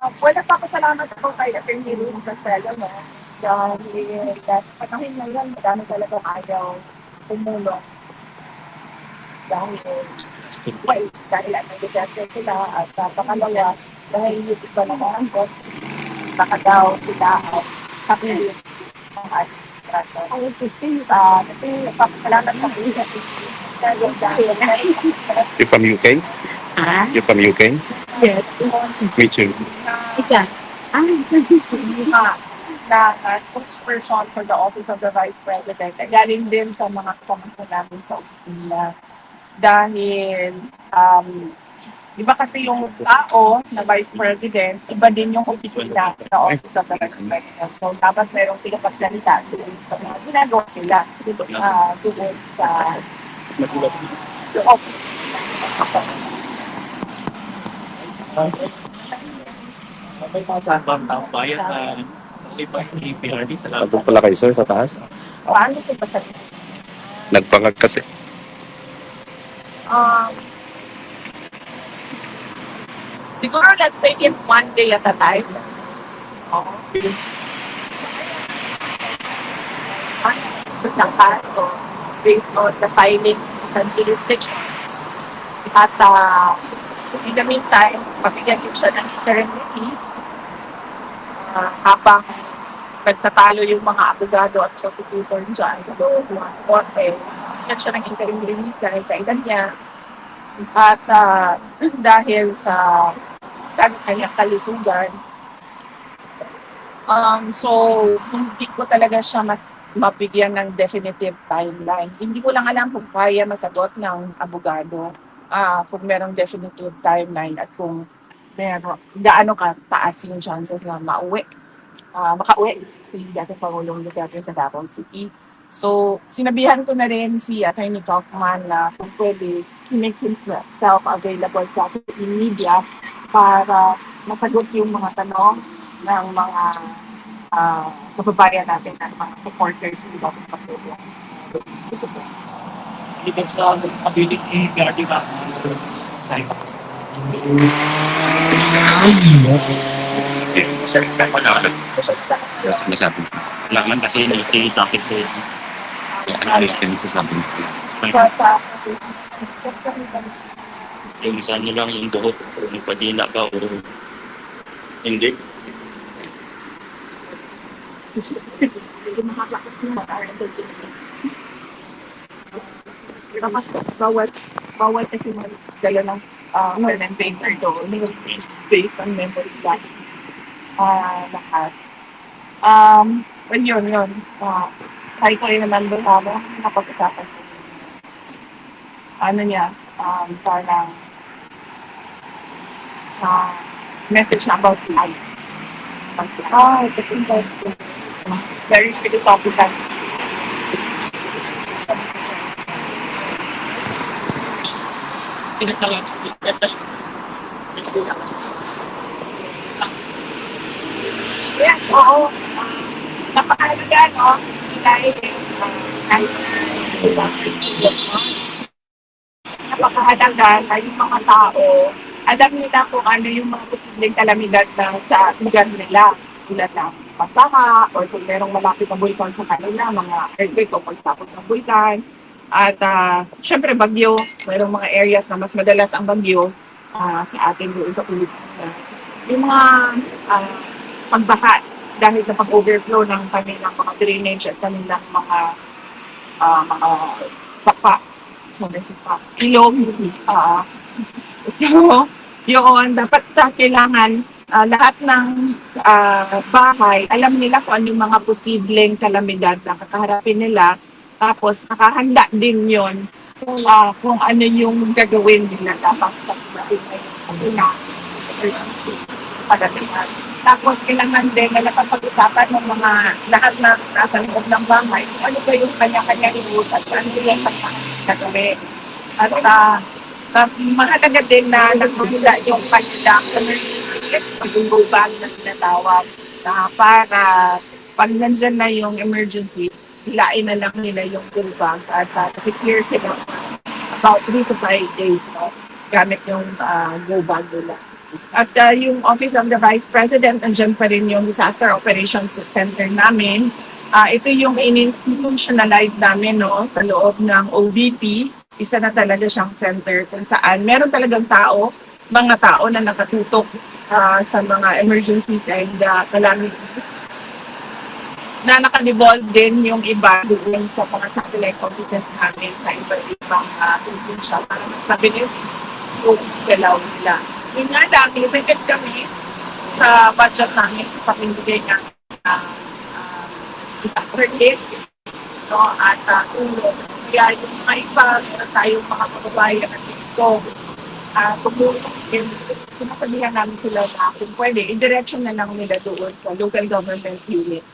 Well, nagpapasalamat ako kay Atty. Ruth Castello, no? Dahil sa panahon ngayon, madami talaga ayaw tumulong dahil, well, dahil ang negosasyon sila at pangalawa, dahil yung iba na maanggot, baka daw sila ay kapilit ng administrator. Ay, interesting. Kasi nagpapasalamat ako sa Atty. Castello dahil You're from UK? Ah, You're from UK? yes. Me too. Ika. Ah, na spokesperson for the Office of the Vice President. Galing din sa mga kasama ko namin sa opisina. Dahil, di ba kasi yung tao na Vice President, iba din yung opisina ng Office of the Vice President. So, dapat merong pinapagsalita doon sa mga ginagawa nila doon sa office. May pasabang tao bayan na iba sa PRD sa Pagod pala kayo, sir, sa taas. Paano ito ba sa Nagpangag kasi. siguro let's take it one day at a time. Oo. Sa kaso, based on the findings sa jurisdiction. At in the meantime, mabigyan din siya ng interim release habang nagtatalo yung mga abogado at prosecutor dyan sa loob ng korte. Mabigyan siya ng interim release dahil sa edad niya. At dahil sa kanyang kalusugan. So, hindi ko talaga siya mabigyan ng definitive timeline. Hindi ko lang alam kung kaya masagot ng abogado kung merong definitive timeline at kung gaano kataas yung chances na makauwi si dating Pangulong Duterte sa Davao City. So, sinabihan ko na rin si Atty. Kaufman na kung pwede, he makes himself available sa media para masagot yung mga tanong ng mga kababayan natin at mga supporters ng Bagong Pangulong. Ibig sa ability ni PRD ba? Sir, wala. Nasabi. Wala man kasi nakikita ko. Ano yung sasabi? But, Yung isa nyo lang yung buhok, kung padila ka o hindi. makakakas na tapos bawat kasi magdala ng pen and paper doon based on memory loss lahat. Well, yun. Try ko rin naman doon napag-usapan ko. Ano niya, parang message na about life. Kasi interesting. Very philosophical. Sinasala Yes, oo. Napakahalaga, no? Dahil napakahalaga na yung mga tao, alam nila kung ano yung mga posibleng kalamidad na sa lugar nila. Tulad ng pagtaka, or kung merong malapit na bulkan sa kanila, mga earthquake o pagsapot ng bulkan. At syempre bagyo, merong mga areas na mas madalas ang bagyo sa atin doon sa Pilipinas. Yung mga pagbaha dahil sa pag-overflow ng kanilang mga drainage at kanilang mga sapa. Ilog. So, yun, dapat kailangan lahat ng bahay, alam nila kung ano yung mga posibleng kalamidad na kakaharapin nila. Tapos, nakahanda din yun kung ano yung gagawin nila dapat pagdating ngayon sa emergency pagdatingan. Tapos, kailangan din na napapag-usapan ng mga lahat na nasa loob ng bahay kung ano ba yung kanya-kanya inuutan, kung ano yung gagawin. At mahalaga din na nagpagula yung kanilang emergency kit, yung bag na tinatawag na para pag nandyan na yung emergency, hilain na lang nila yung full bag at secure sila about 3 to 5 days, no? Gamit yung go bag nila. At yung Office of the Vice President, andyan pa rin yung Disaster Operations Center namin. Ito yung in-institutionalize namin no, sa loob ng OVP. Isa na talaga siyang center kung saan meron talagang mga tao na nakatutok sa mga emergencies and calamities na naka-devolve din yung iba doon sa mga satellite offices namin sa iba't ibang probinsya para mas mabilis yung galaw nila. Yun nga lang, limited kami sa budget namin sa pamimigay ng disaster kit, no, at tulong. Kaya yung mga iba, meron tayong mga kababayan at gusto tumulong. Sinasabihan namin sila na kung pwede, i-direction na lang nila doon sa local government unit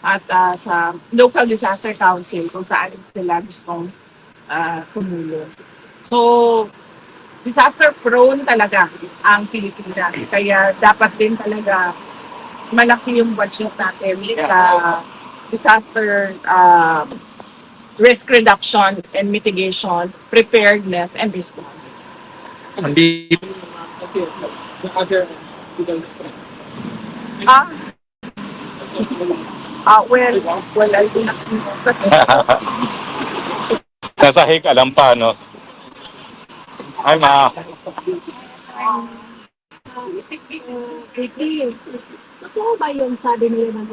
at sa local disaster council kung saan sila gustong tumulong. So, disaster prone talaga ang Pilipinas. Kaya dapat din talaga malaki yung budget natin sa disaster risk reduction and mitigation, preparedness, and response. Hindi. Kasi the other legal Well, I do not know. Kasi Nasa hik, alam pa, no? Ay, ma. Ricky, totoo ba yung sabi nila na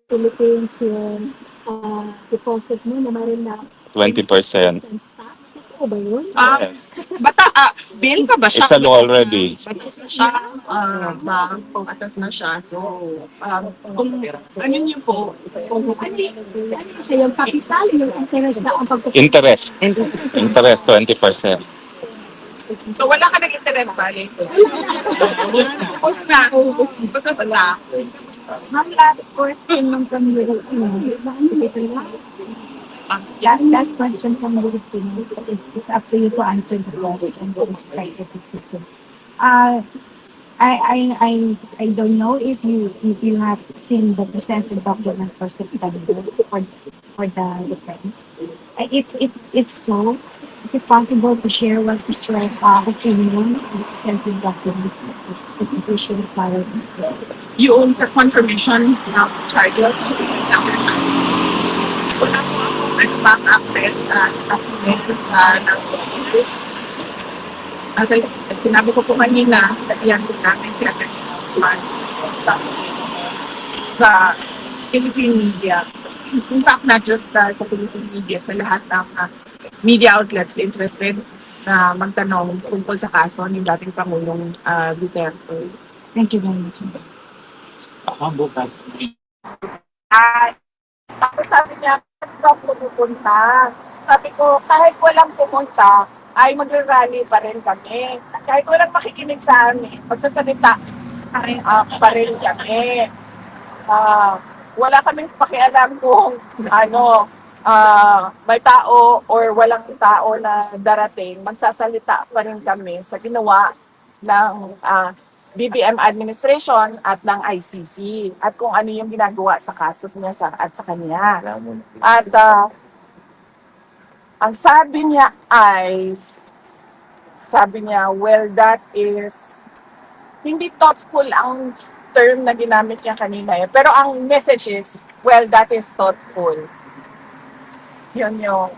Philippines yung deposit mo na mayroon na 20%. tax? Totoo ba yun? Yes. bill ka ba siya? It's a law already. Batas na siya. Batas na siya. So, kung ano niyo po, Ano siya, yung capital, yung interest na ang pagpupunta? Interest. Interest, 20%. so wala ka nag-interest bali. Tapos na. Basta sa tax. Ma'am, last question ng community. Last question from the Philippines. It's up to you to answer the question. I don't know if you have seen the presented document for September for the defense. If so, is it possible to share what is your opinion on the presented documents, the position para this? Yung sa confirmation ng charges, wala po ako back access sa documents ng documents. As I sinabi ko po kanina, sinabihan ko namin si Atty. sa Philippine media. In fact, not just sa Philippine media, sa lahat ng media outlets interested na magtanong tungkol sa kaso ni dating Pangulong Duterte. Thank you very much. bukas. Tapos sabi niya, bakit ka pupunta? Sabi ko, kahit walang pumunta, ay magre-rally pa rin kami. Kahit walang makikinig sa amin, magsasalita pa rin kami. Wala kaming pakialam kung may tao or walang tao na darating, magsasalita pa rin kami sa ginawa ng BBM administration at ng ICC at kung ano yung ginagawa sa kaso niya at sa kanya. At ang sabi niya, well, that is, hindi thoughtful ang term na ginamit niya kanina. Pero ang message is, well, that is thoughtful. Yun yung,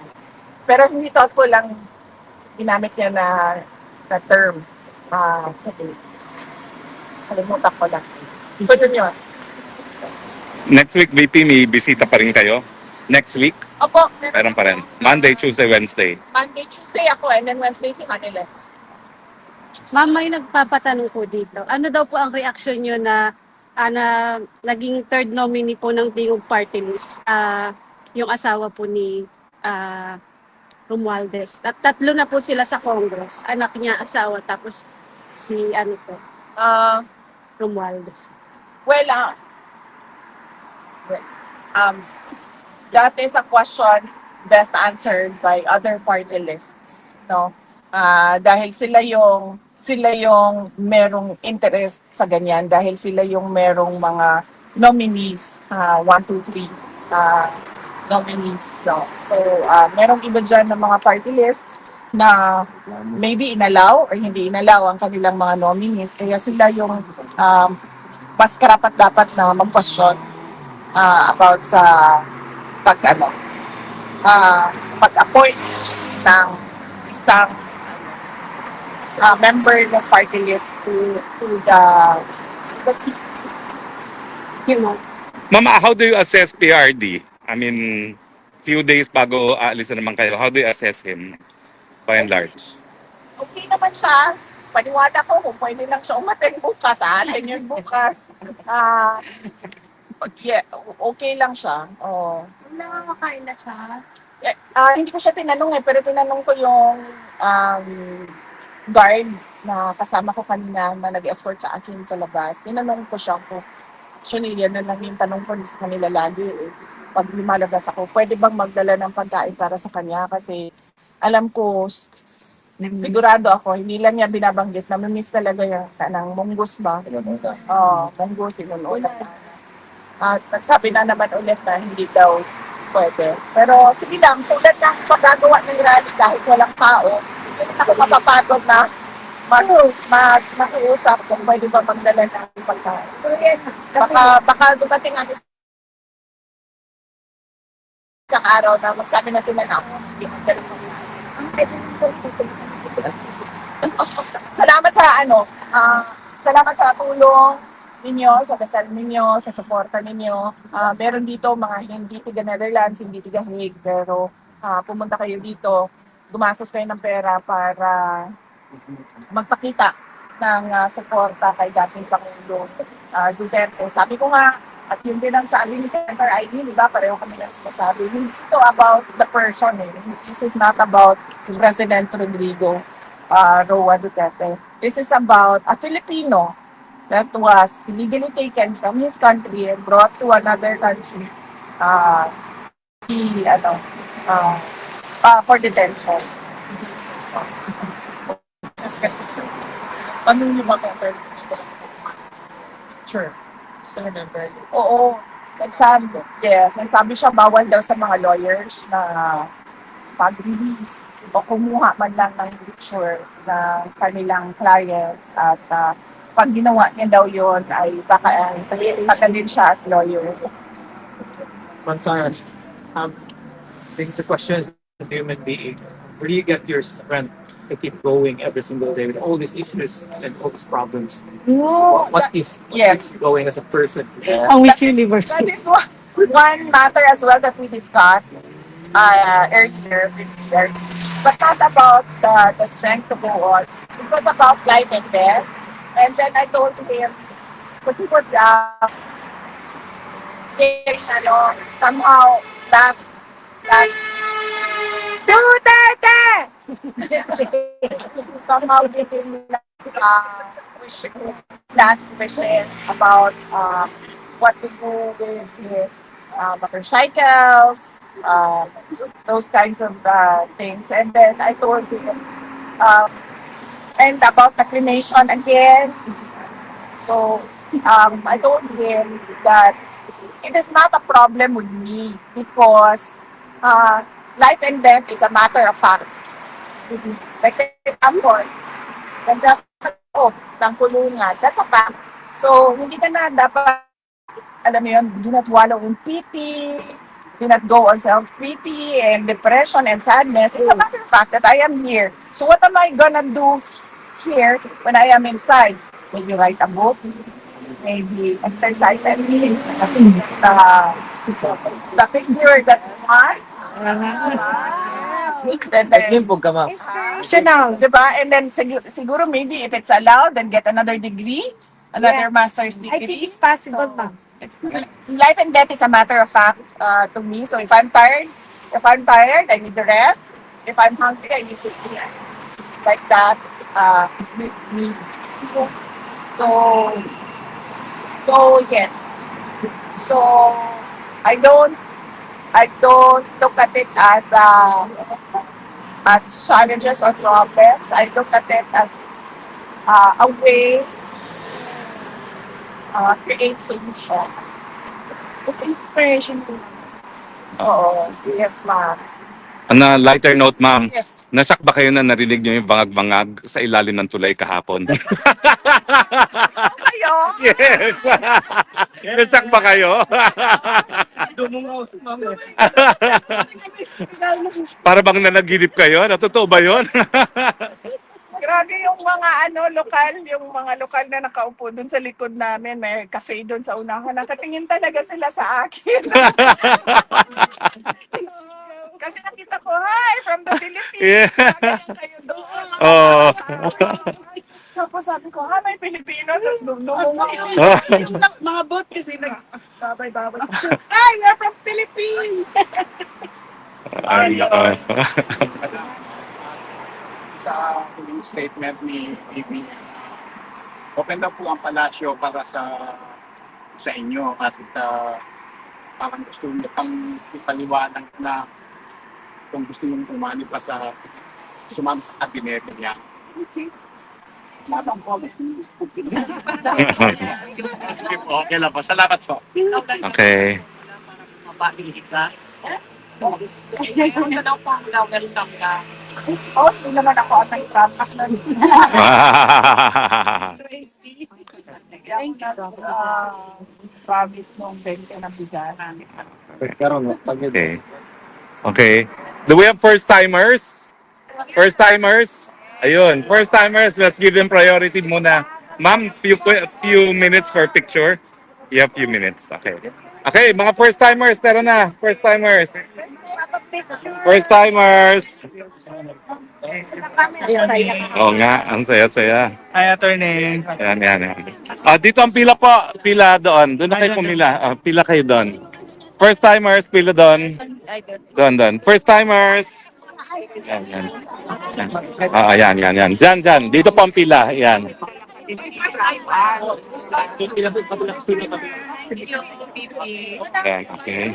pero hindi thoughtful ang ginamit niya na term. Kalimutan ko lang. So, yun. Next week, VP, may bisita pa rin kayo? Next week? Opo. Meron pa rin. Monday, Tuesday, Wednesday. Monday, Tuesday ako and then Wednesday si Manila. Ma'am, may nagpapatanong po dito. Ano daw po ang reaksyon nyo na naging third nominee po ng Tingog Party List, yung asawa po ni Romualdez. Tatlo na po sila sa Congress. Anak niya, asawa, tapos si Romualdez. That is a question best answered by other party lists, no? Dahil sila yung merong interest sa ganyan, dahil sila yung merong mga nominees, 1, 2, 3 nominees, no? So, merong iba dyan ng mga party lists na maybe inalaw or hindi inalaw ang kanilang mga nominees. Kaya sila yung mas karapat dapat na mag-question about sa pag pag-appoint ng isang member ng party list to the seats. You know, Ma'am, how do you assess PRD? I mean, few days bago aalis na naman kayo, how do you assess him by and large? Okay naman siya. Paniwala ko kung pwede lang siya umaten bukas, atin yun bukas. Yeah, okay lang siya. Oh. nakakakain na siya. Hindi ko siya tinanong pero tinanong ko yung guard na kasama ko kanina na nag-escort sa akin palabas. Tinanong ko siya kung actually yan na lang yung tanong ko sa kanila lagi pag lumalabas ako, pwede bang magdala ng pagkain para sa kanya kasi alam ko sigurado ako, hindi lang niya binabanggit na miss talaga yung kanang munggus ba? Munggus, inunood. At nagsabi na naman ulit na hindi daw pwede. Pero sige lang, tulad ng paggagawa ng rally kahit walang tao, hindi ako mapapagod na mag-usap kung pwede ba magdala ng pagkain. Baka dumating ang isang araw na magsabi na sila na sige, magdala ng Salamat sa salamat sa tulong ninyo, sa dasal ninyo, sa suporta ninyo. Meron dito mga hindi tiga Netherlands, hindi tiga Hague, pero pumunta kayo dito, gumastos kayo ng pera para magpakita ng suporta kay dating Pangulong Duterte. Sabi ko nga, at yun din ang sabi ni Senator Aimee, di ba? Pareho kami lang sinasabi. Hindi ito about the person. This is not about President Rodrigo Roa Duterte. This is about a Filipino that was illegally taken from his country and brought to another country for detention. Ano yung mga Sure. Gusto na member. Oo. Nagsabi siya bawal daw sa mga lawyers na pag-release o kumuha man lang ng picture ng kanilang clients at pag ginawa niya daw yun ay baka din siya as lawyer. Mansayan. Things a question as a human being. Where do you get your strength to keep going every single day with all these issues and all these problems? What keeps going as a person? Miss Universe. That is one matter as well that we discussed earlier, but not about the strength to go on. It was about life and death. And then I told him, because he was somehow last Duterte! Somehow giving last wishes about what to do with his motorcycles, those kinds of things. And then I told him, and about the cremation again. So I told him that it is not a problem with me because life and death is a matter of fact. Like say, example, nandiyan ka ng kulungan, that's a fact. So, hindi ka na dapat, alam mo yun, do not wallow in pity, do not go on self-pity and depression and sadness. It's a matter of fact that I am here. So, what am I gonna do here when I am inside? Maybe write a book, maybe exercise and read the figure that wants. Inspirational. Diba? And then siguro maybe if it's allowed, then get another degree, another master's degree. I think it's possible, ma'am. Life and death is a matter of fact to me. So if I'm tired, I need to rest. If I'm hungry, I need to eat. Like that. Me. So yes. So I don't look at it as challenges or problems. I look at it as a way create solutions. It's inspiration. Oo. Yes, ma'am. On a lighter note, ma'am, Yes. Nasyak ba kayo na narinig nyo yung bangag-bangag sa ilalim ng tulay kahapon? Kayo? Yes! Nasyak ba kayo? Dumungaw si mama. Para bang nanaginip kayo? Totoo ba yun? Grabe yung mga lokal na nakaupo doon sa likod namin. May cafe doon sa unahan. Nakatingin talaga sila sa akin. Kasi nakita ko, hi, from the Philippines. Yeah. Nakita kayo doon. Oh. Tapos sabi ko, ha, may Pilipino. Tapos dumungaw. Yung mga bot kasi babay-babay. Hi, we're from Philippines! Sa huling statement ni Bibi, open na po ang palasyo para sa inyo at parang gusto nyo pang ipaliwanag na kung gusto nyo umani pa sumama sa kabineto niya. Sige po, okay lang po. Salamat po. Okay. Oh, hindi naman ako at nag-practice na Thank you. Promise nung 20 na bigaran. Okay. Okay. Do we have first timers? First timers? Ayun, first timers, let's give them priority muna. Ma'am, few minutes for picture. You have few minutes. Okay. Okay, mga first timers, tara na. First timers. First timers. Oo nga, ang saya-saya. Hi, attorney. Yan. Dito ang pila po. Pila doon. Doon na kayo pumila. Pila kayo doon. First timers, pila doon. Doon. First timers. Yan. Yan. Diyan. Dito po ang pila. Yan. Yan, okay.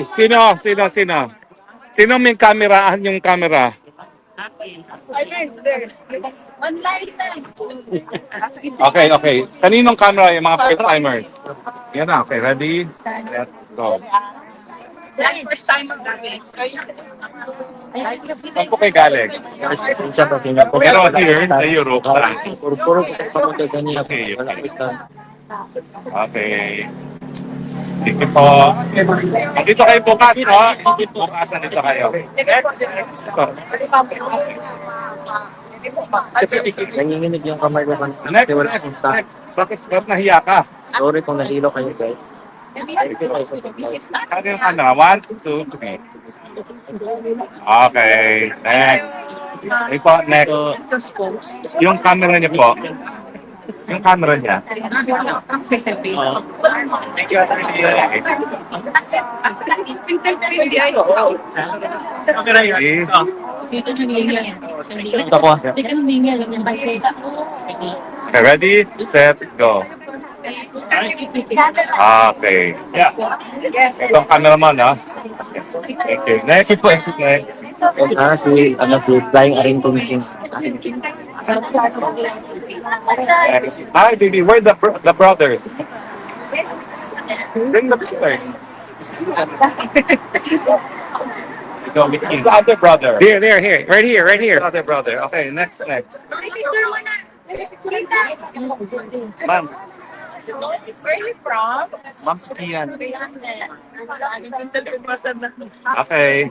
Sino? Sino may kamerahan yung camera? Okay. Kaninong camera yung mga first timers? Yan na, okay. Ready? Let's go. First time mag-gabi. Saan po kayo galing? Pero here, sa Europe. Okay. Sige po. Dito kayo bukas, no? Bukas na dito kayo. Nanginginig yung kamay ko. Next. Bakit nahiya ka? Sorry kung nahilo kayo, guys. Ano yung camera? 1, 2, 3. Okay. Next. Ito po, next. Yung camera niya po. Yung camera niya. Ito po. Okay, ready, set, go. Okay. Itong cameraman, ha? Thank you. Next. Next. Si Flying Arrington King. Hi, baby. Where the brothers? Bring the picture. It's the other brother. Here. Right here. Other brother. Okay, next. Ma'am. Where are you from? Ma'am Kian. Okay.